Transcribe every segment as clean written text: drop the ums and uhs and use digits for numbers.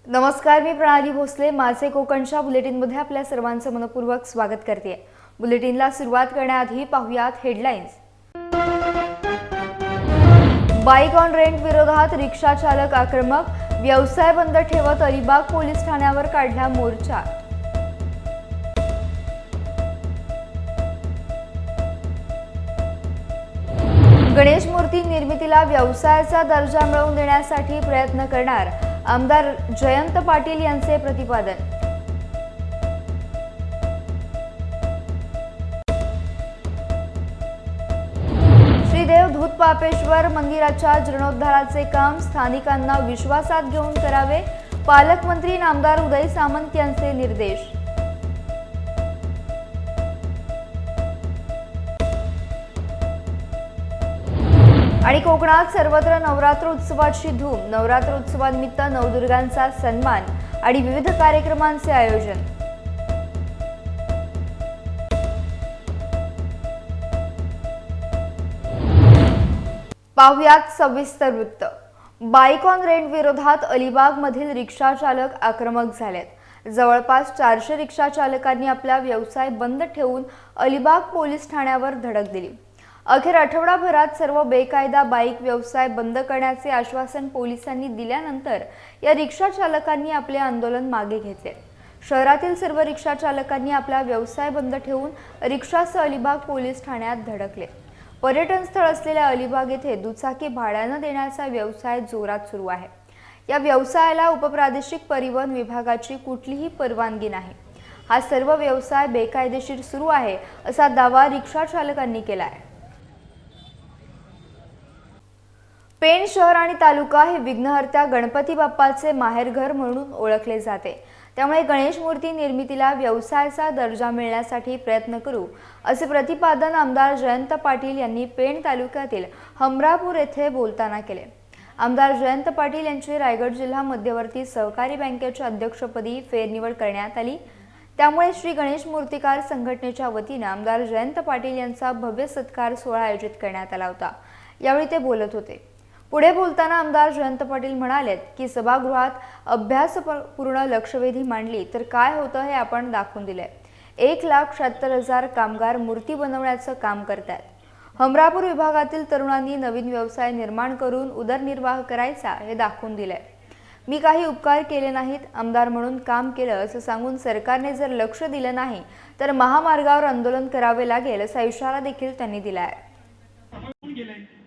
नमस्कार, मी प्रणाली भोसले. माझे कोकणच्या बुलेटिनमध्ये आपल्या सर्वांचं मनपूर्वक स्वागत करते. बुलेटिनला सुरुवात करण्याआधी पाहुयात हेडलाईन्स. बाईक ऑन रेंट विरोधात रिक्षा चालक आक्रमक, व्यवसाय बंद ठेवत अलिबाग पोलीस ठाण्यावर काढला मोर्चा. गणेश मूर्ती निर्मितीला व्यवसायाचा दर्जा मिळवून देण्यासाठी प्रयत्न करणार, आमदार जयंत पाटील यांचे प्रतिपादन. श्रीदेव धूतपापेश्वर मंदिराच्या जीर्णोद्धाराचे काम स्थानिकांना विश्वासात घेऊन करावे, पालकमंत्री आमदार उदय सामंत यांचे निर्देश. आणि कोकणात सर्वत्र नवरात्र उत्सवाची धूम. नवरात्र उत्सवानिमित्त नवदुर्गांचा सन्मान आणि विविध कार्यक्रमांचे आयोजन. पाहुयात सविस्तर वृत्त. बाईक ऑन रेंट विरोधात अलिबागमधील रिक्षा चालक आक्रमक झालेत. जवळपास 400 रिक्षा चालकांनी आपला व्यवसाय बंद ठेवून अलिबाग पोलीस ठाण्यावर धडक दिली. अखेर आठवडाभरात सर्व बेकायदा बाईक व्यवसाय बंद करण्याचे आश्वासन पोलिसांनी दिल्यानंतर या रिक्षा चालकांनी आपले आंदोलन मागे घेतले. शहरातील सर्व रिक्षा चालकांनी आपला व्यवसाय बंद ठेवून रिक्षासह अलिबाग पोलीस ठाण्यात धडकले. पर्यटन स्थळ असलेल्या अलिबाग येथे दुचाकी भाड्यानं देण्याचा व्यवसाय जोरात सुरू आहे. या व्यवसायाला उपप्रादेशिक परिवहन विभागाची कुठलीही परवानगी नाही. हा सर्व व्यवसाय बेकायदेशीर सुरू आहे असा दावा रिक्षा चालकांनी केला आहे. पेण शहर आणि तालुका हे विघ्नहर्त्या गणपती बाप्पाचे माहेरघर म्हणून ओळखले जाते. त्यामुळे गणेश मूर्ती निर्मितीला व्यवसायाचा दर्जा मिळण्यासाठी प्रयत्न करू, असे प्रतिपादन आमदार जयंत पाटील यांनी पेण तालुक्यातील हमरापूर येथे बोलताना केले. आमदार जयंत पाटील यांची रायगड जिल्हा मध्यवर्ती सहकारी बँकेच्या अध्यक्षपदी फेरनिवड करण्यात आली. त्यामुळे श्री गणेश मूर्तिकार संघटनेच्या वतीने आमदार जयंत पाटील यांचा भव्य सत्कार सोहळा आयोजित करण्यात आला होता. यावेळी ते बोलत होते. पुढे बोलताना आमदार जयंत पाटील म्हणाले की सभागृहात अभ्यासपूर्ण लक्षवेधी मांडली तर काय होतं हे आपण दाखवून दिलंय. 1,76,000 कामगार मूर्ती बनवण्याचं काम करतात. हमरापूर विभागातील तरुणांनी नवीन व्यवसाय निर्माण करून उदरनिर्वाह करायचा हे दाखवून दिलंय. मी काही उपकार केले नाहीत, आमदार म्हणून काम केलं असं सांगून सरकारने जर लक्ष दिलं नाही तर महामार्गावर आंदोलन करावे लागेल असा इशारा देखील त्यांनी दिलाय.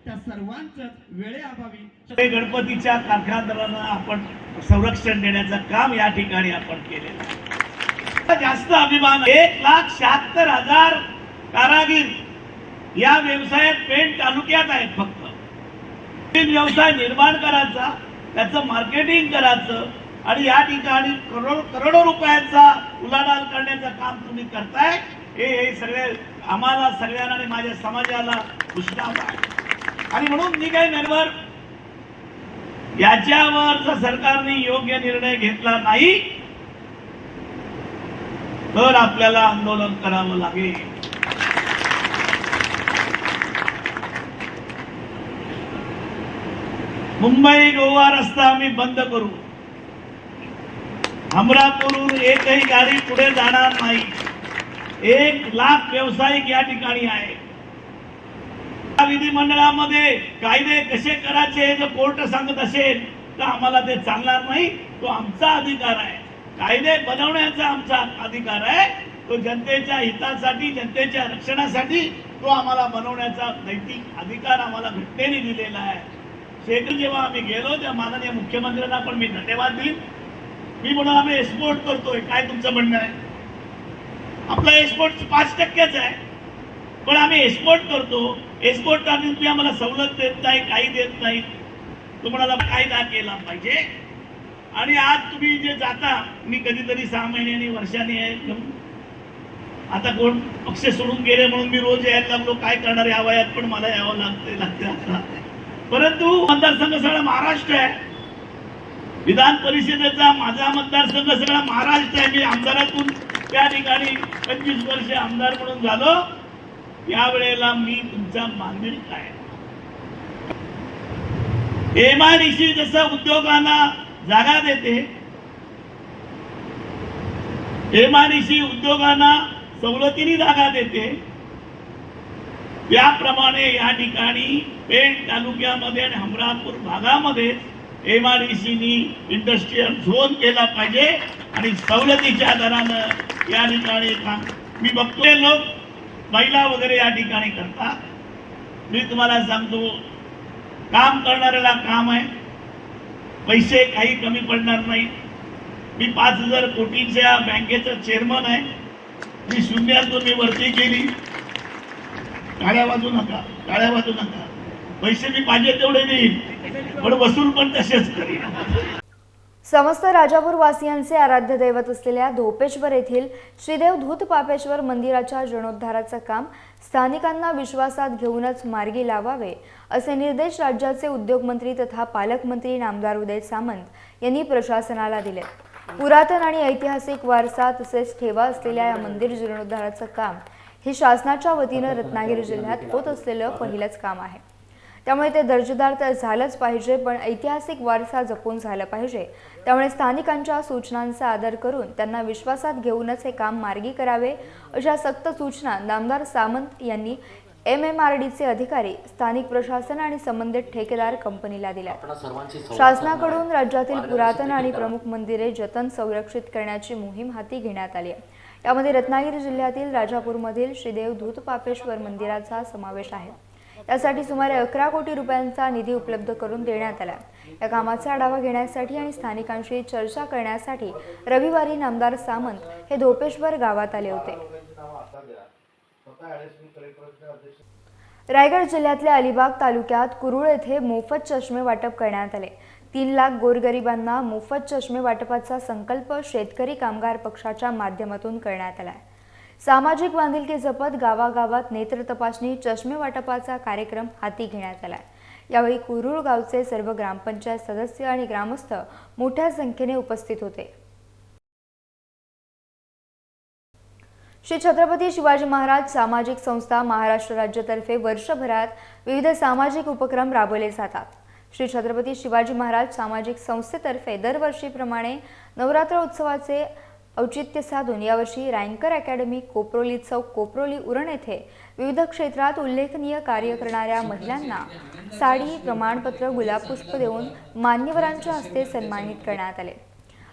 त्या सर्वांच्याच वेळेअभावी गणपतीच्या कारखानदारांना आपण संरक्षण देण्याचं काम या ठिकाणी आपण केलेलं. जास्त अभिमान, 1,76,000 कारागीर या व्यवसायात पेण तालुक्यात आहेत. फक्त व्यवसाय निर्माण करायचा, त्याचं मार्केटिंग करायचं आणि या ठिकाणी करोडो रुपयांचा उलाढाल करण्याचं काम तुम्ही करताय. हे सगळे आम्हाला सगळ्यांना आणि माझ्या समाजाला खुशनाम आहे. आणि म्हणून मी काही निर्भर याच्यावर जर सरकारने योग्य निर्णय घेतला नाही तर आपल्याला आंदोलन करावं लागेल. मुंबई गोवा रस्ता आम्ही बंद करू. हमरापूरहून एकही गाडी पुढे जाणार नाही. 1,00,000 व्यावसायिक या ठिकाणी आहे. विधिमंडळामध्ये कायदे कसे करायचे जर कोर्ट सांगत असेल तर आम्हाला ते चालणार नाही. तो आमचा अधिकार आहे. कायदे बनवण्याचा आमचा अधिकार आहे. तो जनतेच्या हितासाठी, जनतेच्या रक्षणासाठी तो आम्हाला बनवण्याचा नैतिक अधिकार आम्हाला घटनेने दिलेला आहे. शेवटी जेव्हा आम्ही गेलो त्या माननीय मुख्यमंत्र्यांना पण मी धन्यवाद देईन. मी म्हणून आम्ही एक्सपोर्ट करतोय. काय तुमचं म्हणणं आहे? आपला एक्सपोर्ट 5% आहे, पण आम्ही एक्सपोर्ट करतो. एक्सपोर्ट करताना तुम्ही आम्हाला सवलत देत नाही, काही देत नाही. तुम्हाला कायदा केला पाहिजे. आणि आज तुम्ही जे जाता, मी कधीतरी 6 महिन्यांनी वर्षांनी आहे. आता कोण पक्ष सोडून गेले म्हणून मी रोज यायला लागलो. काय करणार या वयात पण मला यावं लागते. परंतु मतदारसंघ सगळा महाराष्ट्र आहे. विधान परिषदेचा माझा मतदारसंघ सगळा महाराष्ट्र आहे. मी आमदारातून त्या ठिकाणी 25 वर्ष आमदार म्हणून झालो. यावेळेला मी तुमचा माननीय आहे. एमआयडीसी जसं उद्योगांना जागा देते एमआयडीसी उद्योगांना सवलतीने जागा देते, त्याप्रमाणे या ठिकाणी पेण तालुक्यामध्ये आणि हमरापूर भागामध्ये एमआयडीसीनी इंडस्ट्रियल झोन केला पाहिजे आणि सवलतीच्या दरानं या ठिकाणी काम. मी बघतोय लोक महिला वगैरे या ठिकाणी करतात. मी तुम्हाला सांगतो, काम करणाऱ्याला काम आहे, पैसे काही कमी पडणार नाही. मी 5,000 कोटीच्या बँकेचं चेअरमन आहे. मी शून्यातून मी वरती केली. टाळ्या वाजू नका, टाळ्या वाजू नका. पैसे मी पाहिजे तेवढे देईन, पण वसूल पण तसेच करीन. समस्त राजापूर वासियांचे आराध्य दैवत असलेल्या धोपेश्वर येथील श्रीदेव धूत पापेश्वर मंदिराच्या जीर्णोद्धाराचं काम स्थानिकांना विश्वासात घेऊनच मार्गी लावावे असे निर्देश राज्याचे उद्योगमंत्री तथा पालकमंत्री नामदार उदय सामंत यांनी प्रशासनाला दिले. पुरातन आणि ऐतिहासिक वारसा तसेच ठेवा असलेल्या या मंदिर जीर्णोद्धाराचं काम हे शासनाच्या वतीनं रत्नागिरी जिल्ह्यात होत असलेलं पहिलंच काम आहे. त्यामुळे ते दर्जेदार तर झालंच पाहिजे, पण ऐतिहासिक वारसा जपून झालं पाहिजे. त्यामुळे स्थानिकांच्या सूचनांचा आदर करून त्यांना विश्वासात घेऊनच हे काम मार्गी करावे अशा सक्त सूचना नामदार सामंत यांनी MMRDचे अधिकारी, स्थानिक प्रशासन आणि संबंधित ठेकेदार कंपनीला दिल्या. शासनाकडून राज्यातील पुरातन आणि प्रमुख मंदिरे जतन संरक्षित करण्याची मोहीम हाती घेण्यात आली आहे. यामध्ये रत्नागिरी जिल्ह्यातील राजापूरमधील श्रीदेव धूत पापेश्वर मंदिराचा समावेश आहे. यासाठी सुमारे 11 कोटी रुपयांचा निधी उपलब्ध करून देण्यात आला. या कामाचा आढावा घेण्यासाठी आणि स्थानिकांशी चर्चा करण्यासाठी रविवारी नामदार सामंत हे धोपेश्वर गावात आले होते. रायगड जिल्ह्यातल्या अलिबाग तालुक्यात कुरुळ येथे मोफत चष्मे वाटप करण्यात आले. 3 लाख गोरगरिबांना मोफत चष्मे वाटपाचा संकल्प शेतकरी कामगार पक्षाच्या माध्यमातून करण्यात आला. सामाजिक बांधिलकी जपत गावागावात नेत्र तपासणी चष्मे वाटपाचा कार्यक्रम हाती घेण्यात आला. यावेळी कुरुळ गावचे सर्व ग्रामपंचायत सदस्य आणि ग्रामस्थ मोठ्या संख्येने उपस्थित होते. श्री छत्रपती शिवाजी महाराज सामाजिक संस्था महाराष्ट्र राज्यातर्फे वर्षभरात विविध सामाजिक उपक्रम राबवले जातात. श्री छत्रपती शिवाजी महाराज सामाजिक संस्थेतर्फे दरवर्षीप्रमाणे नवरात्र उत्सवाचे औचित्य साधून यावर्षी रँकर अकॅडमी, कोपरोली चौक, कोपरोली उरण येथे विविध क्षेत्रात उल्लेखनीय कार्य करणाऱ्या महिलांना साडी, प्रमाणपत्र, गुलाबपुष्प देऊन मान्यवरांच्या हस्ते सन्मानित करण्यात आले.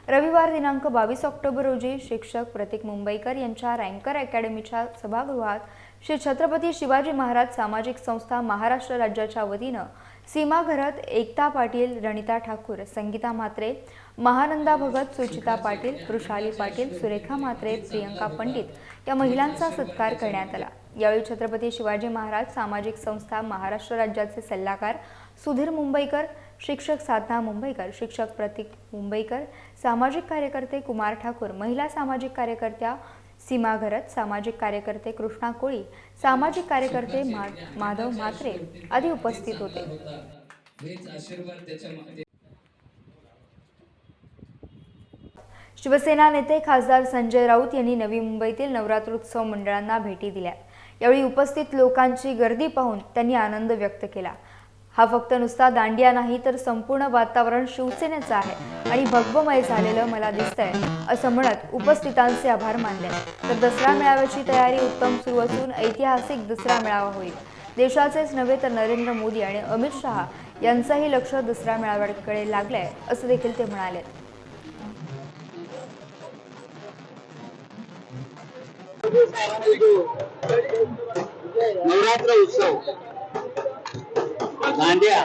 रविवार दिनांक 22 ऑक्टोबर रोजी शिक्षक प्रतीक मुंबईकर यांच्या रँकर अकॅडमीच्या सभागृहात श्री छत्रपती शिवाजी महाराज सामाजिक संस्था महाराष्ट्र राज्याच्या वतीनं सीमा घरत, एकता पाटील, रणिता ठाकूर, संगीता म्हात्रे, महानंदा भगत, सुचिता पाटील, वृषाली पाटील, सुरेखा म्हात्रे, प्रियंका पंडित या महिलांचा सत्कार करण्यात आला. यावेळी छत्रपती शिवाजी महाराज सामाजिक संस्था महाराष्ट्र राज्याचे सल्लागार सुधीर मुंबईकर, शिक्षक साधना मुंबईकर, शिक्षक प्रतीक मुंबईकर, सामाजिक कार्यकर्ते कुमार ठाकूर, महिला सामाजिक कार्यकर्त्या सीमा घरत, सामाजिक कार्यकर्ते कृष्णा कोळी, सामाजिक कार्यकर्ते माधव म्हात्रे आदी उपस्थित होते. शिवसेना नेते खासदार संजय राऊत यांनी नवी मुंबईतील नवरात्रोत्सव मंडळांना भेटी दिल्या. यावेळी उपस्थित लोकांची गर्दी पाहून त्यांनी आनंद व्यक्त केला. हा फक्त नुसता दांडिया नाही तर संपूर्ण वातावरण शिवसेनेचं आहे आणि भगवमय झालेलं मला दिसतंय असं म्हणत उपस्थितांचे आभार मानले. तर दसरा मेळाव्याची तयारी उत्तम सुरू असून ऐतिहासिक दसरा मेळावा होईल. देशाचेच नव्हे तर नरेंद्र मोदी आणि अमित शहा यांचंही लक्ष दसरा मेळाव्याकडे लागलंय असं देखील ते म्हणाले. नवरात्र उत्सव दांड्या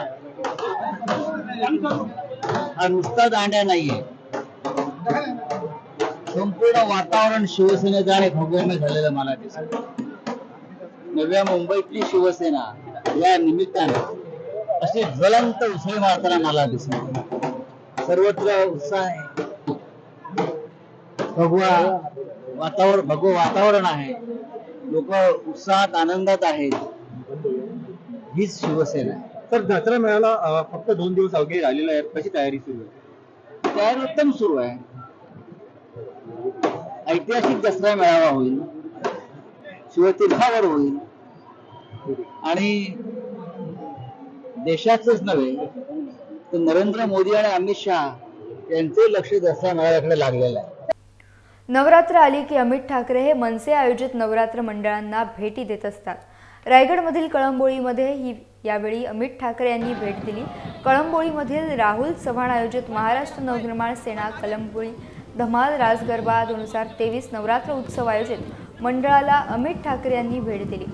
हा नुसता दांड्या नाहीये, संपूर्ण वातावरण शिवसेनेचं आणि भगवमय झालेलं मला दिसत. नव्या मुंबईतली शिवसेना या निमित्ताने अशी ज्वलंत उसळी मारताना मला दिसत. सर्वत्र उत्साह आहे, भगवं वातावरण आहे, लोक उत्साहात आनंदात आहेत. हीच शिवसेना आहे. तर दसरा मेळावा फक्त 2 दिवस अवघे राहिलेला आहे, कशी तयारी सुरू आहे? तयारी उत्तम सुरू आहे. ऐतिहासिक दसरा मेळावा होईल, शिवतीर्थावर होईल आणि देशाचंच नव्हे तर नरेंद्र मोदी आणि अमित शहा यांचे लक्ष दसरा मेळाव्याकडे लागलेलं आहे. नवरात्र आली की अमित ठाकरे हे मनसे आयोजित नवरात्र मंडळांना भेटी देत असतात. रायगडमधील कळंबोळीमध्ये यावेळी अमित ठाकरे यांनी भेट दिली. कळंबोळीमधील राहुल चव्हाण आयोजित महाराष्ट्र नवनिर्माण सेना कळंबोळी धमाल रास गरबा 2023 नवरात्र उत्सव आयोजित मंडळाला अमित ठाकरे यांनी भेट दिली.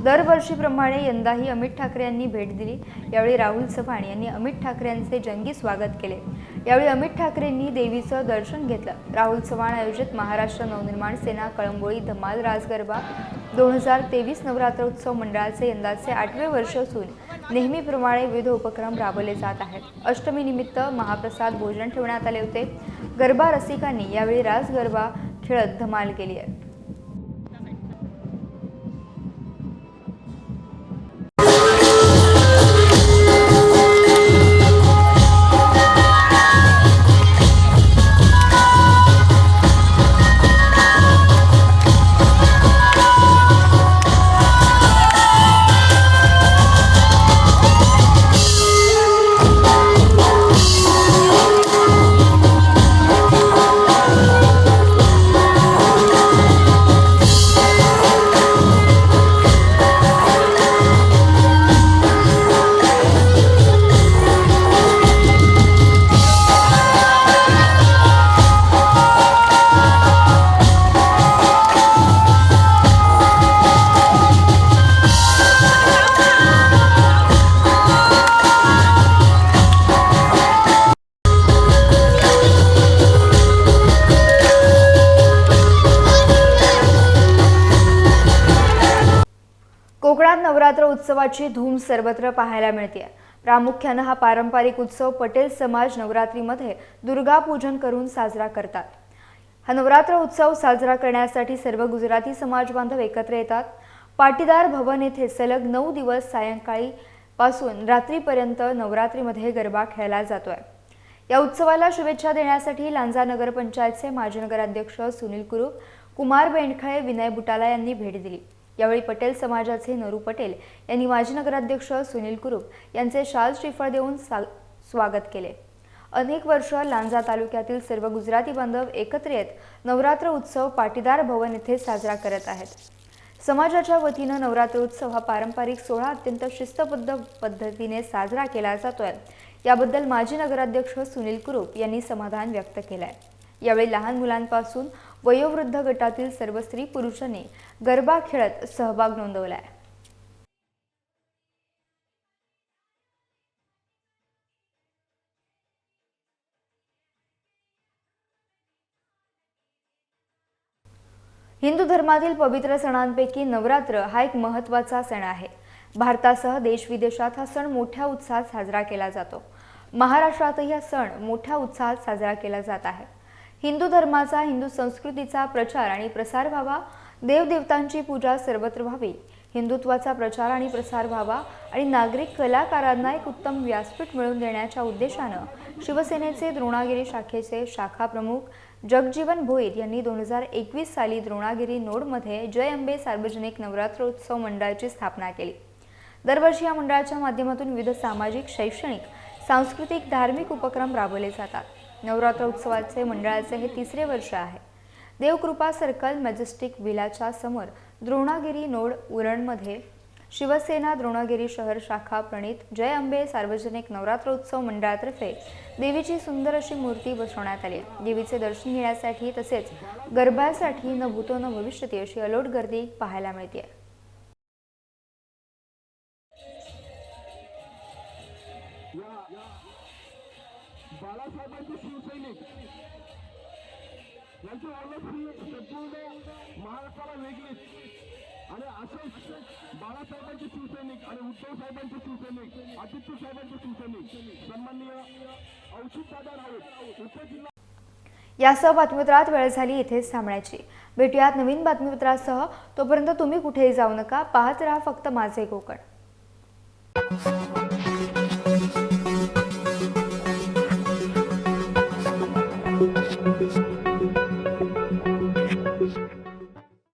दरवर्षीप्रमाणे यंदाही अमित ठाकरे यांनी भेट दिली. यावेळी राहुल चव्हाण यांनी अमित ठाकरे यांचे जंगी स्वागत केले. यावेळी अमित ठाकरेंनी देवीचं दर्शन घेतलं. राहुल चव्हाण आयोजित महाराष्ट्र नवनिर्माण सेना कळंबोळी धमाल रास गरबा 2023 नवरात्र उत्सव मंडळाचे यंदाचे 8वे वर्ष असून नेहमीप्रमाणे विविध उपक्रम राबवले जात आहेत. अष्टमी निमित्त महाप्रसाद भोजन ठेवण्यात आले होते. गरबा रसिकांनी यावेळी रास गरबा खेळत धमाल केली आहे. कोकणात नवरात्र उत्सवाची धूम सर्वत्र पाहायला मिळते. प्रामुख्याने हा पारंपरिक उत्सव पटेल समाज नवरात्रीमध्ये दुर्गा पूजन करून साजरा करतात. हा नवरात्र उत्सव साजरा करण्यासाठी सर्व गुजराती समाज बांधव एकत्र येतात. पाटीदार भवन येथे सलग 9 दिवस सायंकाळी पासून रात्रीपर्यंत नवरात्रीमध्ये गरबा खेळला जातोय. या उत्सवाला शुभेच्छा देण्यासाठी लांजा नगर पंचायतचे माजी नगराध्यक्ष सुनील कुरूप, कुमार बेंडखळे, विनय बुटाला यांनी भेट दिली. यावेळी पटेल समाजाचे नरू पटेल यांनी माजी नगराध्यक्ष सुनील कुरूप यांचे शाल श्रीफळ देऊन स्वागत केले. अनेक वर्ष लांजा तालुक्यातील सर्व गुजराती बांधव एकत्र येत नवरात्र उत्सव पाटीदार भवन येथे साजरा करत आहेत. समाजाच्या वतीनं नवरात्र उत्सव हा पारंपरिक सोहळा अत्यंत शिस्तबद्ध पद्धतीने साजरा केला जातोय. याबद्दल माजी नगराध्यक्ष सुनील कुरूप यांनी समाधान व्यक्त केले आहे. यावेळी लहान मुलांपासून वयोवृद्ध गटातील सर्व स्त्री पुरुषांनी गरबा खेळत सहभाग नोंदवलाय. हिंदू धर्मातील पवित्र सणांपैकी नवरात्र हा एक महत्त्वाचा सण आहे. भारतासह देश-विदेशात हा सण मोठ्या उत्साहात साजरा केला जातो. महाराष्ट्रातही हा सण मोठ्या उत्साहात साजरा केला जात आहे. हिंदू धर्माचा, हिंदू संस्कृतीचा प्रचार आणि प्रसार व्हावा, देवदेवतांची पूजा सर्वत्र व्हावी, हिंदुत्वाचा प्रचार आणि प्रसार व्हावा आणि नागरिक कलाकारांना एक उत्तम व्यासपीठ मिळवून देण्याच्या उद्देशानं शिवसेनेचे द्रोणागिरी शाखेचे शाखा प्रमुख जगजीवन भोईर यांनी 2021 साली द्रोणागिरी नोडमध्ये जय अंबे सार्वजनिक नवरात्र उत्सव मंडळाची स्थापना केली. दरवर्षी या मंडळाच्या माध्यमातून विविध सामाजिक, शैक्षणिक, सांस्कृतिक, धार्मिक उपक्रम राबवले जातात. नवरात्र उत्सवाचे मंडळाचे हे 3रे वर्ष आहे. देवकृपा सर्कल मॅजेस्टिक विलाच्या समोर द्रोणागिरी नोड उरणमध्ये शिवसेना द्रोणागिरी शहर शाखा प्रणित जय अंबे सार्वजनिक नवरात्र उत्सव मंडळातर्फे देवीची सुंदर अशी मूर्ती बसवण्यात आली. देवीचे दर्शन घेण्यासाठी तसेच गरब्यासाठी न भूतो न भविष्यती अशी अलोट गर्दी पाहायला मिळते. बाळासाहेबांचे शिवसैनिक यांची ओळख ही संपूर्ण महाराष्ट्राला वेगळीच आणि असेच बाळासाहेबांचे शिवसैनिक आणि उद्धव साहेबांचे शिवसैनिक, आदित्य साहेबांचे शिवसैनिक सन्माननीय औषधदादा राऊत उत्तर जिल्हा. यासह बातमीपत्रात वेळ झाली इथेच थांबण्याची. भेटूयात नवीन बातमीपत्रासह. तोपर्यंत तुम्ही कुठेही जाऊ नका. पाहत राहा फक्त माझे कोकण.